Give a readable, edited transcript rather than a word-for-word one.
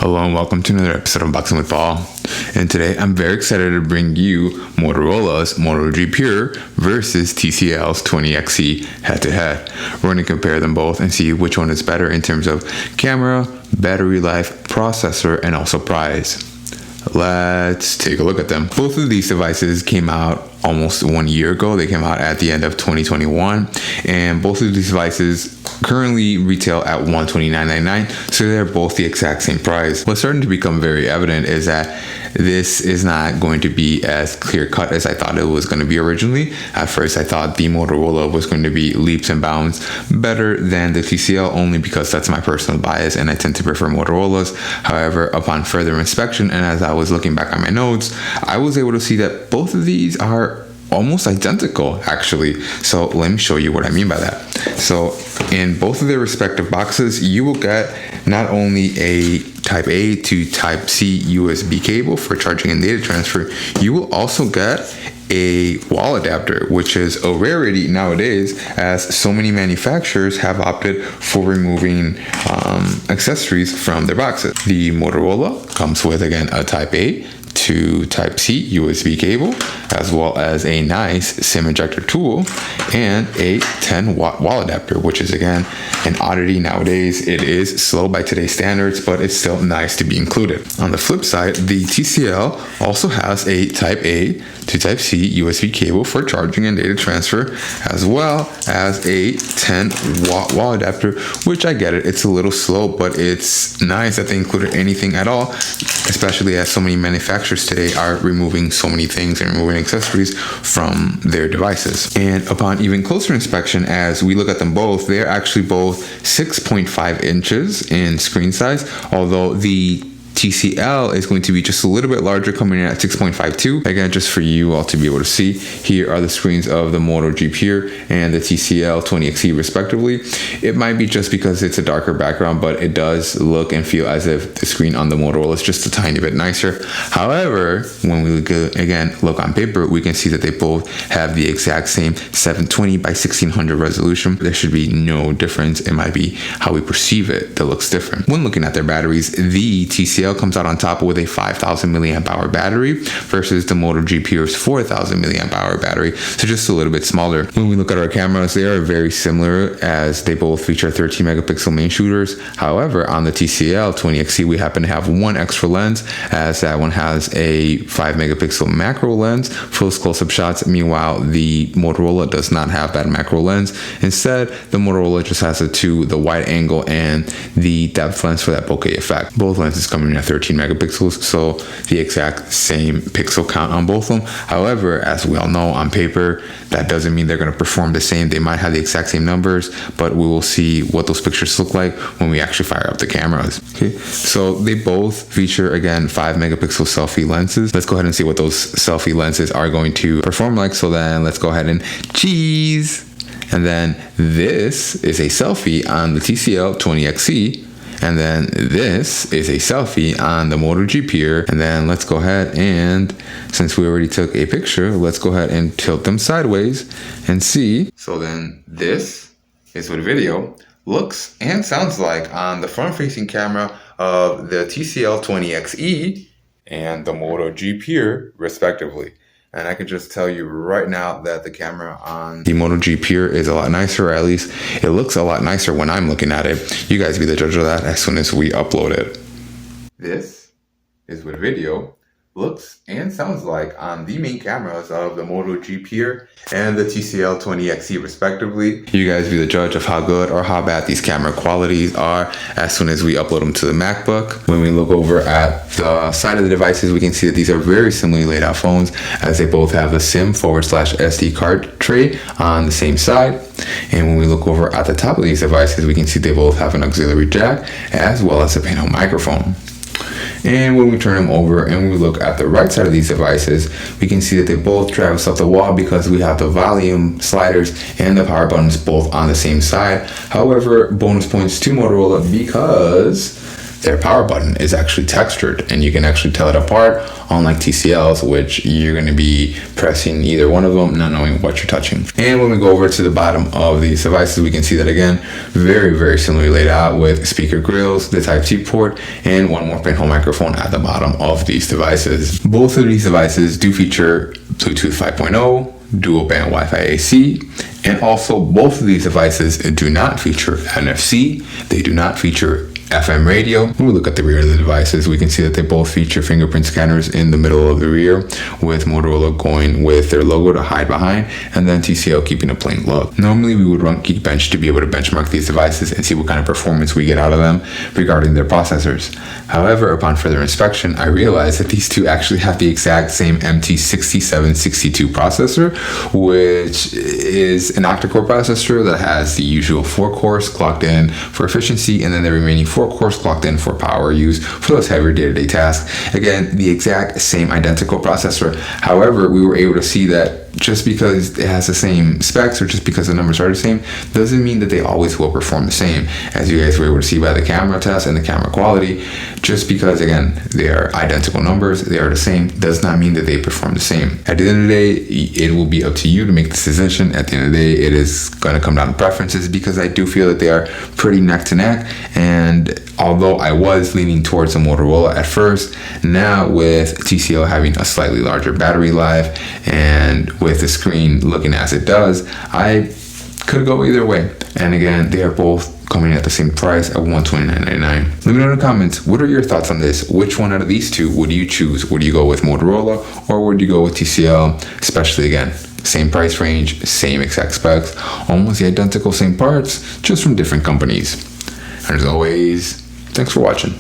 Hello and welcome to another episode of Unboxing with Paul. And today I'm very excited to bring you Motorola's Moto G Pure versus TCL's 20XE head-to-head. We're going to compare them both and see which one is better in terms of camera, battery life, processor, and also price. Let's take a look at them. Both of these devices came out almost 1 year ago. They came out at the end of 2021, and both of these devices currently retail at $129.99, so they're both the exact same price. What's starting to become very evident is that this is not going to be as clear cut as I thought it was going to be originally. At first I thought the Motorola was going to be leaps and bounds better than the TCL, only because that's my personal bias and I tend to prefer Motorola's. However, upon further inspection and as I was looking back at my notes, I was able to see that both of these are almost identical actually. So let me show you what I mean by that. So in both of their respective boxes, you will get not only a Type A to Type C USB cable for charging and data transfer, you will also get a wall adapter, which is a rarity nowadays as so many manufacturers have opted for removing accessories from their boxes. The Motorola comes with, again, a Type A to Type C USB cable, as well as a nice SIM ejector tool and a 10-watt wall adapter, which is, again, an oddity nowadays. It is slow by today's standards, but it's still nice to be included. On the flip side, the TCL also has a Type A to Type C USB cable for charging and data transfer, as well as a 10-watt wall adapter, which I get it, it's a little slow, but it's nice that they included anything at all, especially as so many manufacturers today are removing so many things and removing accessories from their devices. And upon even closer inspection, as we look at them both, they're actually both 6.5 inches in screen size, although the TCL is going to be just a little bit larger, coming in at 6.52. Again, just for you all to be able to see, here are the screens of the Moto G Pure and the TCL 20XE respectively. It might be just because it's a darker background, but it does look and feel as if the screen on the Motorola is just a tiny bit nicer. However, when we look on paper, we can see that they both have the exact same 720 by 1600 resolution. There should be no difference. It might be how we perceive it that looks different. When looking at their batteries, the TCL comes out on top with a 5,000 milliamp hour battery versus the Moto G Pure's 4,000 milliamp hour battery, so just a little bit smaller. When we look at our cameras, they are very similar as they both feature 13 megapixel main shooters. However, on the TCL 20XE, we happen to have one extra lens, as that one has a 5 megapixel macro lens for those close-up shots. Meanwhile, the Motorola does not have that macro lens. Instead, the Motorola just has the wide angle and the depth lens for that bokeh effect. Both lenses come in at 13 megapixels, so the exact same pixel count on both of them. However, as we all know, on paper, that doesn't mean they're going to perform the same. They might have the exact same numbers, but we will see what those pictures look like when we actually fire up the cameras. Okay, so they both feature, again, 5 megapixel selfie lenses. Let's go ahead and see what those selfie lenses are going to perform like. So then let's go ahead and cheese. And then this is a selfie on the TCL 20XE. And then this is a selfie on the Moto G Pure. And then let's go ahead and, since we already took a picture, let's go ahead and tilt them sideways and see. So then this is what video looks and sounds like on the front-facing camera of the TCL 20XE and the Moto G Pure, respectively. And I can just tell you right now that the camera on the Moto G Pure is a lot nicer, or at least it looks a lot nicer when I'm looking at it. You guys be the judge of that as soon as we upload it. This is what video looks and sounds like on the main cameras of the Moto G Pure and the TCL 20XE respectively. You guys be the judge of how good or how bad these camera qualities are as soon as we upload them to the MacBook. When we look over at the side of the devices, we can see that these are very similarly laid out phones, as they both have the SIM/SD card tray on the same side. And when we look over at the top of these devices, we can see they both have an auxiliary jack as well as a panel microphone. And when we turn them over and we look at the right side of these devices, we can see that they both traverse up the wall because we have the volume sliders and the power buttons both on the same side. However, bonus points to Motorola because their power button is actually textured, and you can actually tell it apart, unlike TCL's, which you're going to be pressing either one of them, not knowing what you're touching. And when we go over to the bottom of these devices, we can see that again, very similarly laid out, with speaker grills, the Type-C port, and one more pinhole microphone at the bottom of these devices. Both of these devices do feature Bluetooth 5.0, dual band Wi-Fi AC, and also both of these devices do not feature NFC. They do not feature FM radio. When we look at the rear of the devices, we can see that they both feature fingerprint scanners in the middle of the rear, with Motorola going with their logo to hide behind, and then TCL keeping a plain look. Normally we would run Geekbench to be able to benchmark these devices and see what kind of performance we get out of them regarding their processors. However, upon further inspection, I realized that these two actually have the exact same MT6762 processor, which is an octa-core processor that has the usual 4 cores clocked in for efficiency, and then the remaining 4 cores clocked in for power use for those heavier day-to-day tasks. Again, the exact same identical processor. However, we were able to see that just because it has the same specs, or just because the numbers are the same, doesn't mean that they always will perform the same. As you guys were able to see by the camera test and the camera quality, just because, again, they are identical numbers, they are the same, does not mean that they perform the same. At the end of the day, it will be up to you to make this decision. At the end of the day, it is going to come down to preferences, because I do feel that they are pretty neck to neck. And although I was leaning towards the Motorola at first, now with TCL having a slightly larger battery life, and with the screen looking as it does, I could go either way. And again, they are both coming at the same price at $129.99. Let me know in the comments, what are your thoughts on this? Which one out of these two would you choose? Would you go with Motorola, or would you go with TCL? Especially, again, same price range, same exact specs, almost the identical same parts, just from different companies. And as always, thanks for watching.